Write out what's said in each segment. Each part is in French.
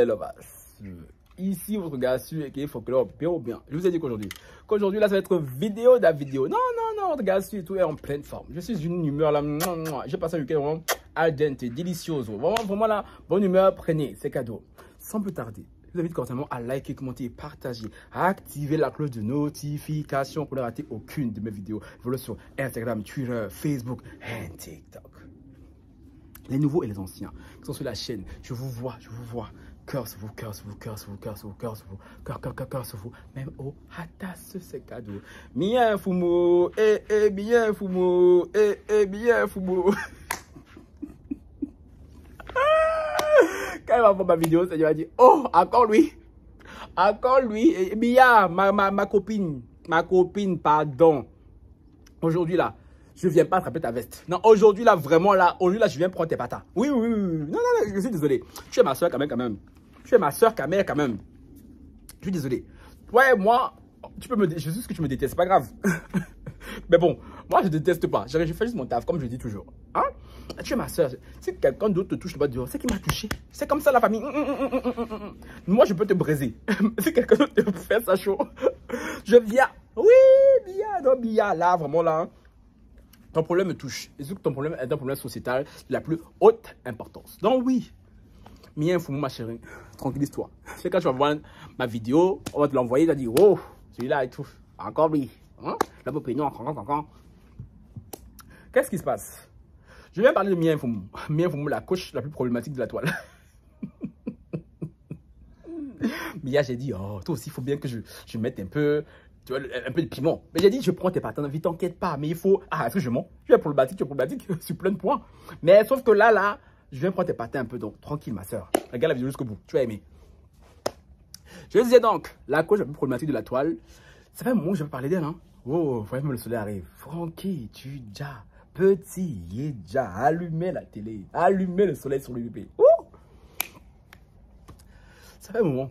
les lovers. Ici, votre gars sûr et qu'il faut que bien ou bien. Je vous ai dit qu'aujourd'hui, là, ça va être vidéo de la vidéo. Non, non, non, votre gars sûr, tout est en pleine forme. Je suis une humeur là. J'ai passé un week-end vraiment al dente, délicieuse. Vraiment là, bonne humeur, prenez, c'est cadeau. Sans plus tarder, je vous invite cordialement à liker, commenter, partager, à activer la cloche de notification pour ne rater aucune de mes vidéos. Voilà sur Instagram, Twitter, Facebook et TikTok. Les nouveaux et les anciens qui sont sur la chaîne, je vous vois. Cœur sur vous, cœur sur vous, cœur sur vous, cœur sur vous, cœur sur vous, cœur sur vous. Même au hatas, c'est cadeau. Bien Fumo, bien Fumo, bien Fumo. Quand il va voir ma vidéo, il va dire, oh, encore lui, et bien, ma copine, pardon. Aujourd'hui là, je viens pas attraper ta veste. Non, aujourd'hui là, vraiment là, je viens prendre tes patas. Oui. Non, je suis désolé. Tu es ma soeur quand même. Tu es ma soeur quand même. Je suis désolé. Ouais, moi, tu peux me dire, je sais que tu me détestes, c'est pas grave. Mais bon, moi je déteste pas. Je fais juste mon taf, comme je dis toujours. Hein? Tu es ma soeur. Si quelqu'un d'autre te touche le bas dehors, c'est qui m'a touché. C'est comme ça la famille. Moi je peux te briser. Si quelqu'un d'autre te fait ça chaud, je viens. Oui, bien, là, vraiment là. Ton problème me touche. Et surtout que ton problème est un problème sociétal de la plus haute importance. Donc oui, Mien Fumo, ma chérie, tranquillise-toi. C'est quand tu vas voir ma vidéo, on va te l'envoyer, tu vas dire, oh, celui-là et tout. Encore lui. Hein? La beau pénon, encore. Qu'est-ce qui se passe? Je viens parler de Mien Fumo. Mien Fumo, la couche la plus problématique de la toile. Mia, j'ai dit, oh, toi aussi, il faut bien que je mette un peu... Tu vois, un peu de piment. Mais j'ai dit, je prends tes patins, vite, t'inquiète pas. Mais il faut... Ah, est-ce que je mens? Tu es problématique sur plein de points. Mais sauf que là, je viens prendre tes patins un peu. Donc, tranquille, ma soeur. Regarde la vidéo jusqu'au bout. Tu vas aimer. Je disais donc, la cause la plus problématique de la toile. Ça fait un moment que je vais parler d'elle, hein. Oh, vraiment, le soleil arrive. Francky, tu déjà, petit, il est déjà. Allumez la télé. Allumez le soleil sur le bébé. Ça fait un moment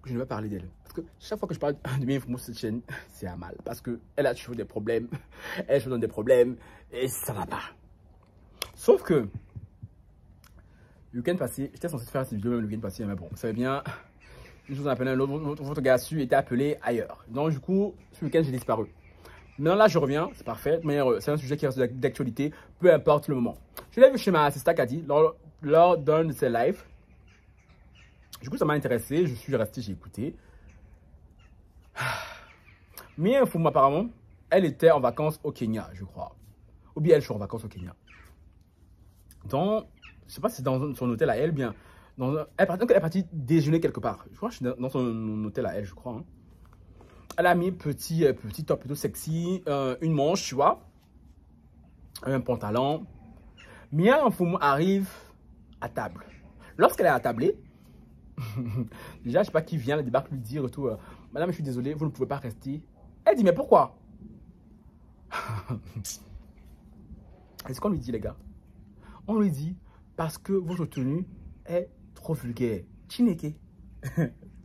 que je ne vais pas parler d'elle. Parce que chaque fois que je parle de Mien Fumo sur cette chaîne, c'est à mal. Parce qu'elle a toujours des problèmes. Elle se donne des problèmes. Et ça va pas. Sauf que, le week-end passé, j'étais censé faire cette vidéo le week-end passé. Mais bon, vous savez bien, une chose appelée un autre, votre gars su était appelé ailleurs. Donc du coup, ce week-end, j'ai disparu. Maintenant là, je reviens. C'est parfait. Mais c'est un sujet qui reste d'actualité. Peu importe le moment. Je l'ai vu chez ma sista Kadi lors d'un de ses lives. Du coup, ça m'a intéressé. Je suis resté, j'ai écouté. Mien Fumo, apparemment, elle était en vacances au Kenya, je crois. Ou bien elle est en vacances au Kenya. Donc, je ne sais pas si c'est dans son hôtel à elle, bien. Elle est partie déjeuner quelque part. Je crois que c'est dans son hôtel à elle, je crois. Hein. Elle a mis petit top plutôt sexy, une manche, tu vois. Un pantalon. Mien Fumo arrive à table. Lorsqu'elle est attablée, déjà, je ne sais pas qui vient, elle débarque lui dire et tout. Madame, je suis désolé, vous ne pouvez pas rester. Elle dit, mais pourquoi? Et ce qu'on lui dit, les gars? On lui dit, parce que votre tenue est trop vulgaire. Chineke.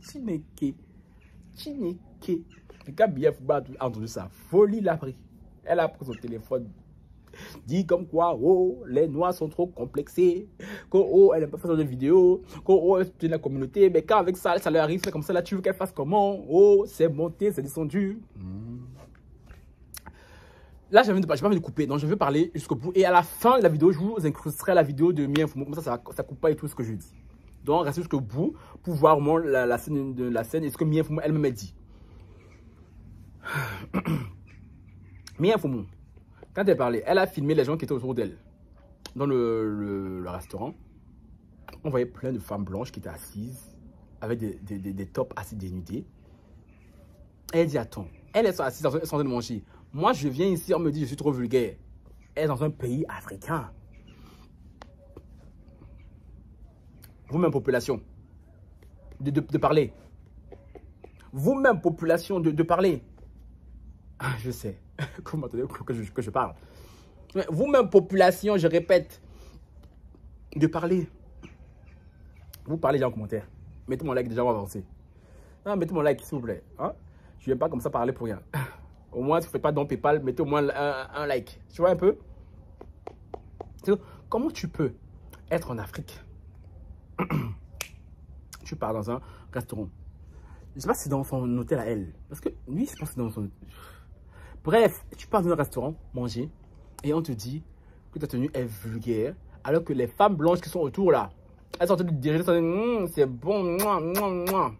Chineke. Le gars, bien, faut pas entendu ça. Folie l'a pris. Elle a pris son téléphone. Dit comme quoi, oh, les noirs sont trop complexés, que oh, elle n'a pas fait de vidéo, que oh, elle soutient la communauté, mais quand avec ça leur arrive, c'est comme ça, là, tu veux qu'elle fasse comment? Oh, c'est monté, c'est descendu. Là, je n'ai pas envie de couper, donc je vais parler jusqu'au bout. Et à la fin de la vidéo, je vous incrusterai la vidéo de Mien Fumo, comme ça ne coupe pas et tout ce que je dis. Donc, restez jusqu'au bout pour voir vraiment la scène et ce que Mien Fumo elle-même a dit. Mien Fumo. Quand elle parlait, elle a filmé les gens qui étaient autour d'elle. Dans le restaurant, on voyait plein de femmes blanches qui étaient assises, avec des tops assez dénudés. Elle dit, attends, elle est assise en train de manger. Moi, je viens ici, on me dit, je suis trop vulgaire. Elle est dans un pays africain. Vous-même, population, de parler. Vous-même, population, de parler. Ah, je sais. Que vous m'entendez que je parle. Vous-même, population, je répète, de parler. Vous parlez déjà en commentaire. Mettez mon like déjà, on va avancer. Non, mettez mon like, s'il vous plaît. Hein? Je ne viens pas comme ça parler pour rien. Au moins, si vous ne faites pas don PayPal, mettez au moins un like. Tu vois un peu? Comment tu peux être en Afrique, tu pars dans un restaurant. Je ne sais pas si c'est dans son hôtel à elle. Parce que lui, je pense que c'est dans son... Bref, tu pars dans un restaurant, manger, et on te dit que ta tenue est vulgaire, alors que les femmes blanches qui sont autour là, elles sont en train de dire, c'est bon, mouah, mouah, mouah.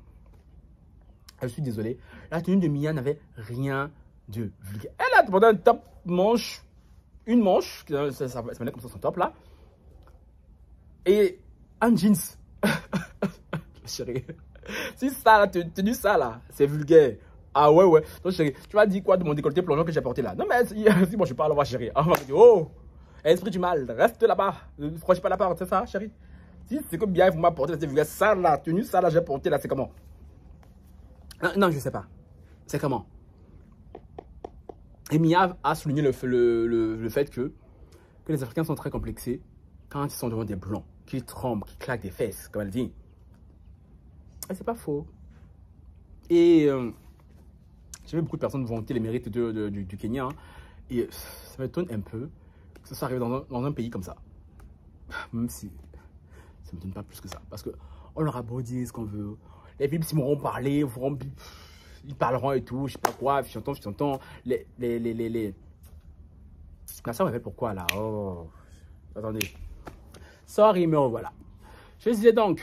Je suis désolé, la tenue de Mia n'avait rien de vulgaire. Elle a demandé un top manche, une manche, ça venait comme ça son top là, et un jeans. Chérie, si ça, la tenue ça là, c'est vulgaire. Ah ouais, ouais. Donc chérie, tu vas dire quoi de mon décolleté plongeant que j'ai porté là? Non mais si moi je parle, moi chérie, on va me dire, oh, esprit du mal, reste là-bas, ne franchis pas la porte, c'est ça chérie? Si c'est que bien vous m'apporter c'est vulgaire, ça là, tenue ça là, j'ai porté là, c'est comment? Non, je sais pas. C'est comment? Et Mia a souligné le fait que les Africains sont très complexés quand ils sont devant des blancs, qui tremblent, qui claquent des fesses, comme elle dit. Et c'est pas faux. Et j'ai vu beaucoup de personnes vanter les mérites du Kenya. Hein, et ça m'étonne un peu que ça soit arrivé dans un pays comme ça. Même si ça ne m'étonne pas plus que ça. Parce qu'on leur a beau dire ce qu'on veut. Les Philippe Simon vont parler, ils parleront et tout, je sais pas quoi, j'entends. Là, ça me rappelle pourquoi là. Oh, attendez. Sorry, mais voilà. Je disais donc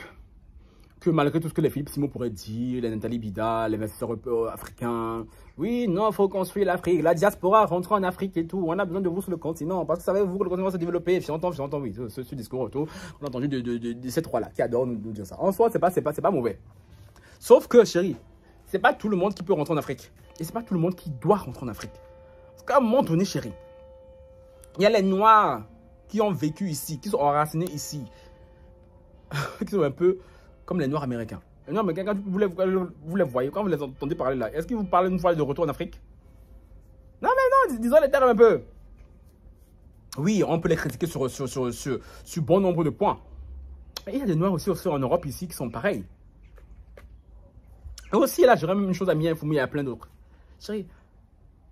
que malgré tout ce que les Philippe Simon pourraient dire, les Nathalie Bida, les investisseurs africains, oui, non, il faut construire l'Afrique, la diaspora rentre en Afrique et tout, on a besoin de vous sur le continent, parce que savez-vous que le continent va se développer, j'entends, oui, ce discours autour, on a entendu de ces trois-là qui adorent nous dire ça. En soi, c'est pas mauvais. Sauf que, chérie, c'est pas tout le monde qui peut rentrer en Afrique. Et c'est pas tout le monde qui doit rentrer en Afrique. Parce qu'à un moment donné, chérie, il y a les Noirs qui ont vécu ici, qui sont enracinés ici, qui sont un peu comme les Noirs américains. Les Noirs américains, quand vous les voyez, quand vous les entendez parler là, est-ce qu'ils vous parlent une fois de retour en Afrique? Non, mais non, disons les termes un peu. Oui, on peut les critiquer sur bon nombre de points. Mais il y a des Noirs aussi en Europe ici qui sont pareils. Et aussi, là, j'aurais même une chose à Mia Infoumi, il y a plein d'autres. Chérie,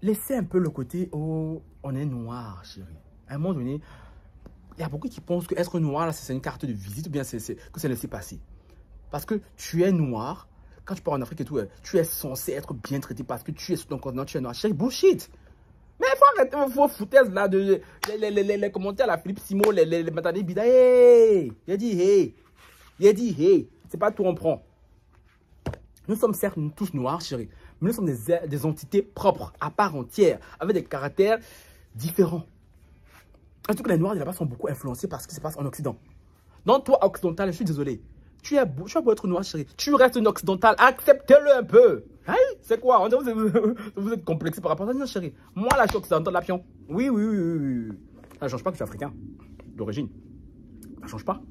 laissez un peu le côté, oh, on est noir, chérie. À un moment donné, il y a beaucoup qui pensent que être noir, là, c'est une carte de visite ou bien que c'est laissé passer. Parce que tu es noir, quand tu pars en Afrique et tout, tu es censé être bien traité parce que tu es sur ton continent, tu es noir. Chérie, bullshit. Mais il faut arrêter vos foutaises là, les commentaires, la Philippe Simon, les Nathalie Bida. Hey, il a dit hey. C'est pas tout on prend. Nous sommes certes tous noirs, chérie, mais nous sommes des entités propres, à part entière, avec des caractères différents. Surtout que les noirs là-bas sont beaucoup influencés par ce qui se passe en Occident. Donc toi, occidental, je suis désolé. Tu as beau être noir, chérie. Tu restes un occidental. Acceptez-le un peu. Hein? C'est quoi? On dirait vous êtes complexé par rapport à ça. Non, chérie. Moi, là, je suis occidental, la pion. Oui. Ça ne change pas que je suis africain. D'origine. Ça ne change pas.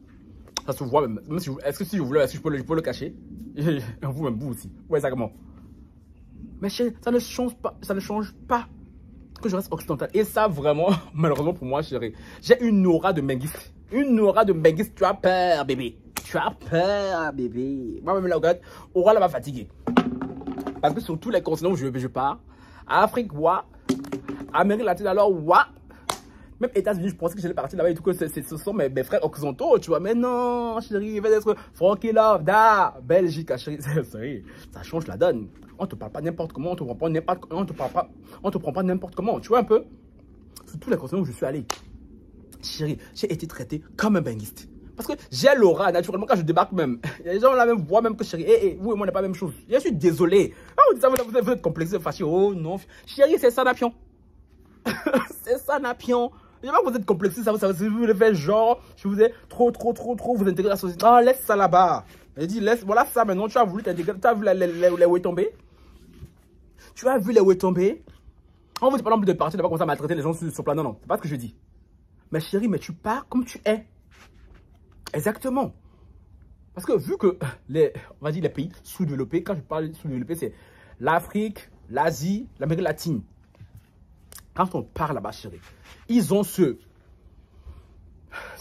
Ça se voit même. Est-ce que si je voulais, est-ce que je peux le cacher? Vous-même, vous aussi. Ouais, exactement. Mais chérie, ça ne change pas que je reste occidental. Et ça, vraiment, malheureusement pour moi, chérie, j'ai une aura de menguiste. Une aura de menguiste. Tu as peur, bébé. Tu as peur, bébé. Moi-même, là, regarde, aura là m'a fatigué. Parce que sur tous les continents où je pars, Afrique, wa, Amérique latine, alors, wa. Même États-Unis, je pensais que j'allais partir là-bas et tout, que ce sont mes frères occidentaux, tu vois. Mais non, chérie, il va être Frankie Love, da, Belgique, chérie. Ça change la donne. On te parle pas n'importe comment, on te prend pas n'importe comment, tu vois un peu. Sur tous les continents où je suis allé, chérie, j'ai été traité comme un benguiste. Parce que j'ai l'aura, naturellement, quand je débarque même. Les gens là même voient même que chérie, vous et moi, on n'est pas la même chose. Je suis désolé. Ah, vous êtes complexé, fâché. Oh non, chérie, c'est ça, Napion. C'est ça, Napion. Je sais pas que vous êtes complexé, ça vous voulez faire genre, je vous ai trop, vous intégrez la société. Ah, laisse ça là-bas. Elle dit, voilà ça maintenant, tu as voulu t'intégrer, tu as vu les où tomber. Tu as vu les où tomber. On vous dit pas non plus de partir, de pas commencer à maltraiter les gens sur plan. Non, c'est pas ce que je dis. Mais chérie, mais tu pars comme tu es. Exactement. Parce que vu que on va dire les pays sous-développés, quand je parle sous-développés, c'est l'Afrique, l'Asie, l'Amérique latine. Quand on part là-bas, chérie, ils ont cette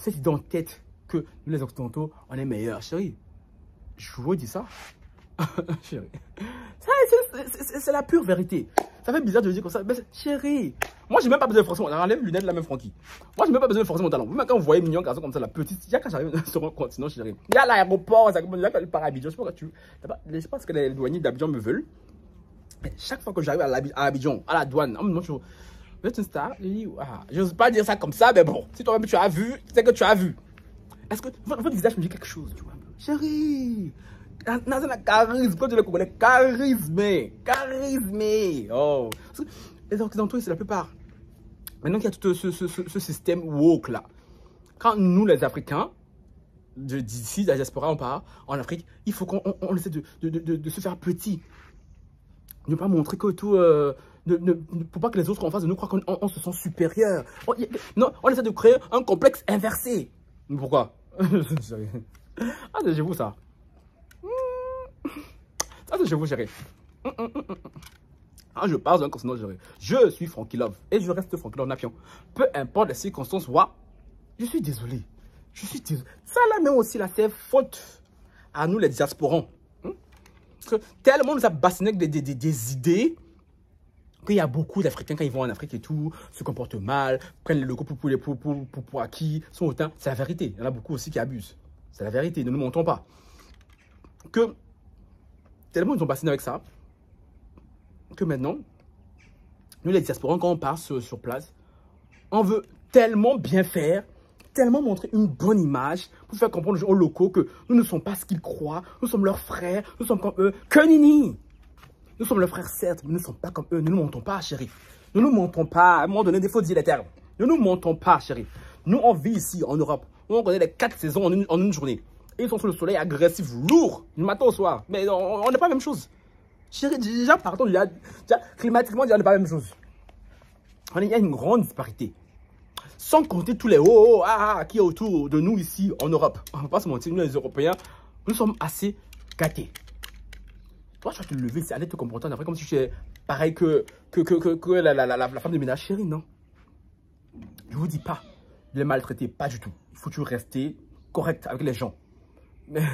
idée en tête que nous, les Occidentaux, on est meilleurs. Chérie, je vous dis ça. Chérie, c'est la pure vérité. Ça fait bizarre de le dire comme ça. Mais chérie, moi, j'ai même pas besoin de forcer mon talent. Enlève les lunettes, la même Francky. Moi, j'ai même pas besoin de forcer mon talent. Vous, quand vous voyez mignon garçon comme ça, la petite, il y a quand j'arrive sur un continent, chérie. Il y a l'aéroport, ça commence là quand je pars à Abidjan. Je sais pas quand je pense que les douaniers d'Abidjan me veulent. Mais chaque fois que j'arrive à Abidjan, à la douane, on me demande toujours, vous êtes une star? Je dis, ah, je n'ose pas dire ça comme ça, mais bon, si toi-même tu as vu, c'est que tu as vu. Est-ce que votre visage me dit quelque chose, tu vois? Chérie, dans un charisme, quand tu le connais, charisme. Oh. Les Occidentaux, c'est la plupart. Maintenant qu'il y a tout ce système woke là. Quand nous, les Africains, d'ici, de la diaspora, on part en Afrique, il faut qu'on essaie de se faire petit. Ne pas montrer que tout. Pour pas que les autres en face de nous croient qu'on se sent supérieur. Non, on essaie de créer un complexe inversé. Pourquoi? Ah, c'est chez vous ça. Ça, c'est chez vous, chérie. Ah, je parle d'un continent, chérie. Je suis Franky Love. Et je reste Franky Love Napion. Peu importe les circonstances, je suis désolé. Je suis désolé. Ça là, même aussi, là, c'est faute à nous, les diasporans. Parce que tellement nous a bassiné avec des idées qu'il y a beaucoup d'Africains, quand ils vont en Afrique et tout, se comportent mal, prennent les locaux pour acquis, sont autant. C'est la vérité. Il y en a beaucoup aussi qui abusent. C'est la vérité. Ne nous mentons pas. Que tellement ils ont bassiné avec ça, que maintenant, nous les diasporans, quand on part sur place, on veut tellement bien faire, tellement montrer une bonne image pour faire comprendre aux locaux que nous ne sommes pas ce qu'ils croient, nous sommes leurs frères, nous sommes comme eux. Que nini! Nous sommes leurs frères, certes, mais nous ne sommes pas comme eux. Ne nous mentons pas, chérie. Ne nous mentons pas. À un moment donné, il faut dire les termes. Ne nous mentons pas, chérie. Nous, on vit ici, en Europe, où on connaît les 4 saisons en une journée. Et ils sont sous le soleil agressif, lourd, du matin au soir. Mais on n'est pas la même chose. Chérie, déjà, pardon, déjà, climatiquement, on n'est pas la même chose. Il y a une grande disparité. Sans compter tous les qui est autour de nous ici en Europe. On ne va pas se mentir, nous les Européens, nous sommes assez gâtés. Toi, tu vas te lever, c'est aller te comporter en Afrique comme si tu es pareil que la femme de ménage. Chérie, non. Je ne vous dis pas de les maltraiter, pas du tout. Il faut toujours rester correct avec les gens. Mais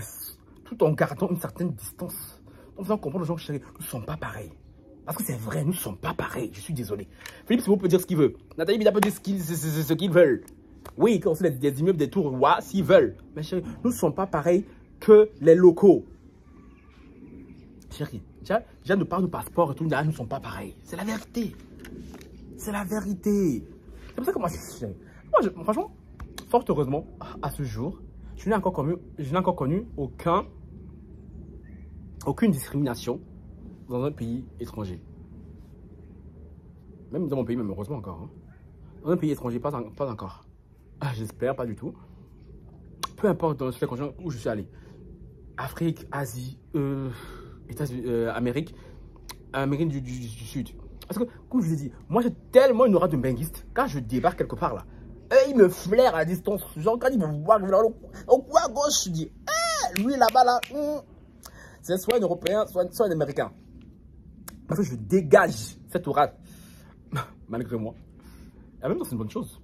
tout en gardant une certaine distance. En faisant comprendre aux gens que, chérie, nous ne sommes pas pareils. Parce que c'est vrai, nous ne sommes pas pareils. Je suis désolé. Philippe Simo peut dire ce qu'il veut. Nathalie Bida peut dire ce qu'ils veulent. Oui, quand c'est des immeubles, des tours, s'ils veulent. Mais chérie, nous ne sommes pas pareils que les locaux. Chérie, déjà ne parle de passeport et tout, nous ne sommes pas pareils. C'est la vérité. C'est la vérité. C'est pour ça que moi, chérie, franchement, fort heureusement, à ce jour, je n'ai encore connu aucune discrimination dans un pays étranger. Même dans mon pays, même heureusement encore. Hein. Dans un pays étranger, pas encore. Ah, j'espère, pas du tout. Peu importe dans les continents où je suis allé. Afrique, Asie, États-Unis, Amérique du Sud. Parce que, comme je vous ai dit, moi j'ai tellement une aura de benguiste. Quand je débarque quelque part là, ils me flairent à distance. Genre, quand ils me voient au coin à gauche, je dis, lui là-bas là, c'est soit un Européen, soit un Américain. Parce que je dégage cette aura, malgré moi. Et en même temps, c'est une bonne chose.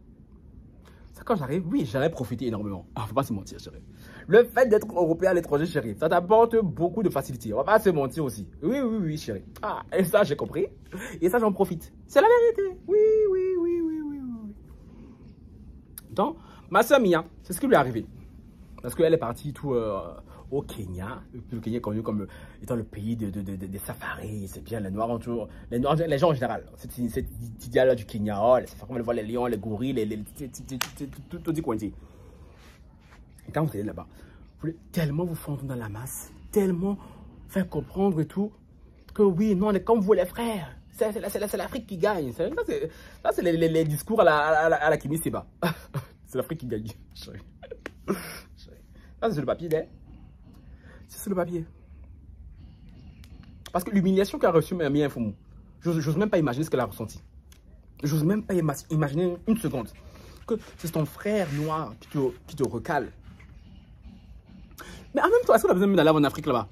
Ça, quand j'arrive, oui, j'en ai profité énormément. Faut pas se mentir, chérie. Le fait d'être européen à l'étranger, chérie, ça t'apporte beaucoup de facilité. On va pas se mentir aussi. Oui, chérie. Et ça, j'ai compris. Et ça, j'en profite. C'est la vérité. Oui. Donc, ma soeur Mia, c'est ce qui lui est arrivé. Parce qu'elle est partie tout au Kenya. Le Kenya est connu comme étant le pays des safaris. C'est bien, les Noirs ont toujours... Les gens en général. Cet idéal-là du Kenya. Oh, les safaris, on voit les lions, les gorilles, tout dit quoi. Et quand vous allez là-bas, vous voulez tellement vous fondre dans la masse, tellement faire comprendre et tout, que oui, non, on est comme vous les frères. C'est l'Afrique qui gagne. Ça, c'est les discours à la Kimi Seba. C'est l'Afrique qui gagne. Ça, c'est sur le papier, hein? C'est sur le papier. Parce que l'humiliation qu'a reçue Mia Mfumu, j'ose même pas imaginer ce qu'elle a ressenti. J'ose même pas imaginer une seconde que c'est ton frère noir qui te recale. Mais en même temps, est-ce qu'on a besoin d'aller en Afrique là-bas?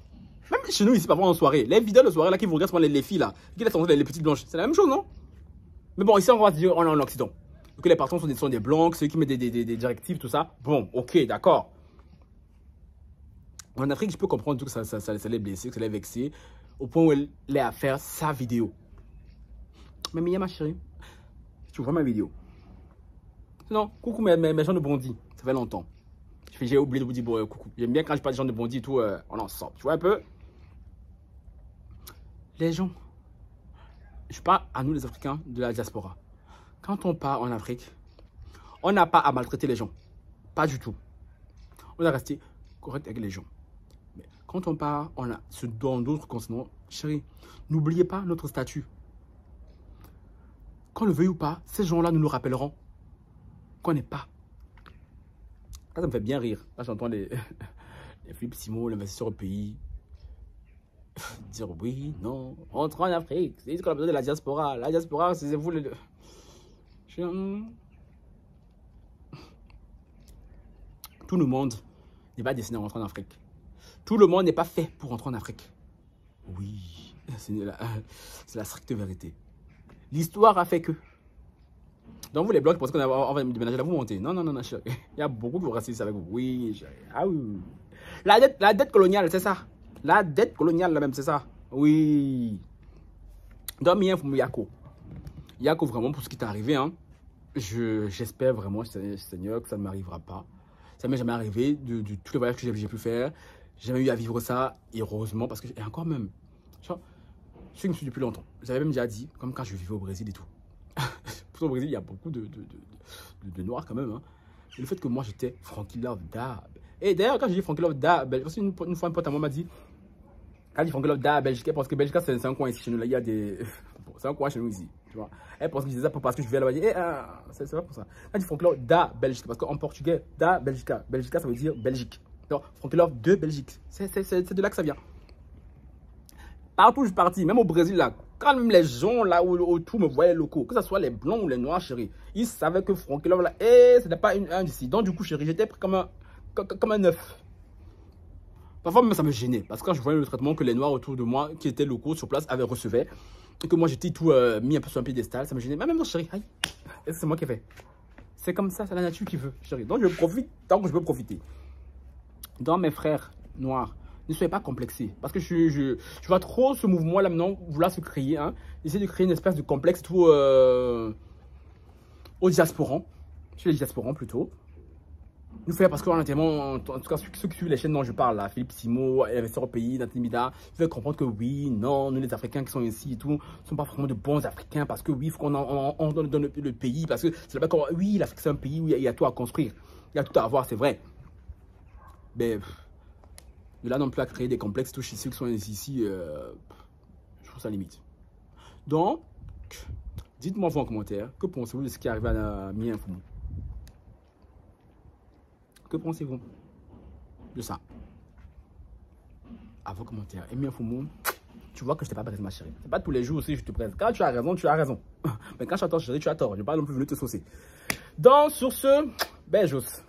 Même chez nous ici, parfois en soirée, les vidéos de soirée là qui vous regardent souvent les filles là, qui laissent entrer les petites blanches, c'est la même chose, non? Mais bon, ici on va dire, on est en Occident. Que les patrons sont des blancs, ceux qui mettent des directives, tout ça. Bon, ok, d'accord. En Afrique, je peux comprendre que ça les blessé, que ça les vexé, au point où elle est à faire sa vidéo. Mais Mia, ma chérie, tu vois ma vidéo. Non, coucou mes gens de Bondy. Ça fait longtemps. J'ai oublié de vous dire bon, coucou. J'aime bien quand je parle des gens de Bondy et tout, on en sort. Tu vois un peu? Les gens, je parle à nous les Africains de la diaspora. Quand on part en Afrique, on n'a pas à maltraiter les gens. Pas du tout. On a resté correct avec les gens. Mais quand on part dans d'autres continents, chérie, n'oubliez pas notre statut. Qu'on le veuille ou pas, ces gens-là nous rappelleront qu'on n'est pas. Là, ça me fait bien rire. Là, j'entends les Philippe Simon, l'investisseur au pays, dire oui, non, rentre en Afrique. C'est ce qu'on a besoin de la diaspora. La diaspora, c'est vous les... Tout le monde n'est pas destiné à rentrer en Afrique. Tout le monde n'est pas fait pour rentrer en Afrique. Oui, c'est la stricte vérité. L'histoire a fait que. Donc vous les blocs, parce qu'on va déménager là, vous montez. Non, non, non, non, chérie. Il y a beaucoup qui vont rester ici avec vous. Oui, chérie. Ah oui. La dette coloniale, c'est ça. La dette coloniale, là même, c'est ça. Oui. Donc, Yako. Yako, vraiment, pour ce qui t'est arrivé, hein, j'espère vraiment, Seigneur, que ça ne m'arrivera pas. Ça ne m'est jamais arrivé de tous les voyages que j'ai pu faire. J'ai jamais eu à vivre ça, et heureusement, parce que, et encore même, je suis depuis longtemps. J'avais même déjà dit, comme quand je vivais au Brésil et tout. Au Brésil, il y a beaucoup de noirs quand même. Hein. Et le fait que moi, j'étais Frankie Love Da. Et d'ailleurs, quand je dis Frankie Love Da, une fois, un pote à moi m'a dit, quand je dis Frankie Love Da, Belgique, parce que Belgique, c'est un coin ici chez nous. Là, il y a des... c'est un coin chez nous ici. Tu vois. Elle pense que je disais ça parce que je vais là-bas. C'est pas pour ça. Quand je dis Frankie Love Da, Belgique, parce qu'en portugais, Da, Belgica. Belgica, ça veut dire Belgique. Donc, Frankie Love de Belgique. C'est de là que ça vient. Partout où je suis parti, même au Brésil, là, quand même les gens là autour me voyaient locaux, que ce soit les blancs ou les noirs, chérie, ils savaient que Frankie Love là, ce n'était pas un d'ici. Donc, du coup, chérie, j'étais pris comme un œuf. Parfois, même ça me gênait, parce que quand je voyais le traitement que les noirs autour de moi, qui étaient locaux sur place, avaient recevé, et que moi j'étais tout mis un peu sur un piédestal, ça me gênait. Mais même non, chérie, c'est moi qui ai fait. C'est comme ça, c'est la nature qui veut, chérie. Donc, je profite tant que je peux profiter. Dans mes frères noirs, ne soyez pas complexés. Parce que je vois trop ce mouvement-là maintenant vouloir se créer. Hein, essayer de créer une espèce de complexe tout aux diasporans. Chez les diasporans plutôt. Nous faire parce qu'on a tellement. En tout cas, ceux qui suivent les chaînes dont je parle là, Philippe Simo, investisseur au pays, Natimida, vous faites comprendre que oui, non, nous les Africains qui sont ici et tout, ne sont pas forcément de bons Africains. Parce que oui, il faut qu'on donne le pays. Parce que c'est là-bas qu'on. Oui, l'Afrique c'est un pays où il y a tout à construire. Il y a tout à avoir, c'est vrai. Mais. De là non plus à créer des complexes, tous ceux qui sont ici, je trouve ça limite. Donc, dites-moi vous en commentaire, que pensez-vous de ce qui arrive à Mia Infoumou? Que pensez-vous de ça? À vos commentaires. Et Mia Infoumou, tu vois que je t'ai pas prêté ma chérie. C'est pas tous les jours aussi que je te prête. Quand tu as raison, tu as raison. Mais quand tu as tort, chérie, tu as tort. Je ne vais pas non plus venir te saucer. Donc, sur ce, beijos.